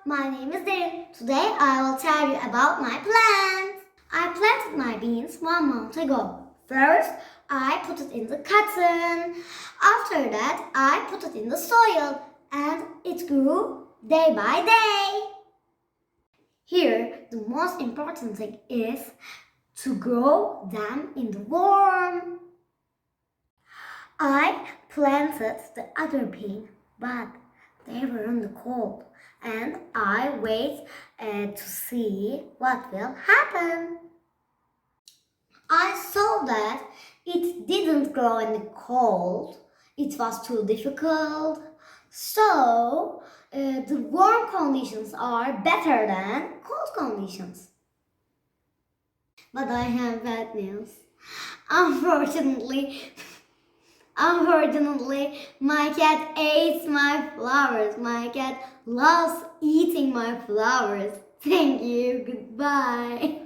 my name is Derin. Today I will tell you about my plants. I planted my beans 1 month ago. First, I put it in the cotton. After that, I put it in the soil and it grew day by day. Here, the most important thing is to grow them in the warm. I planted the other bean, but they were in the cold, and I wait to see what will happen. I saw that it didn't grow in the cold. It was too difficult. So the warm conditions are better than cold conditions. But I have bad news. Unfortunately, my cat ate my flowers. My cat loves eating my flowers. Thank you. Goodbye.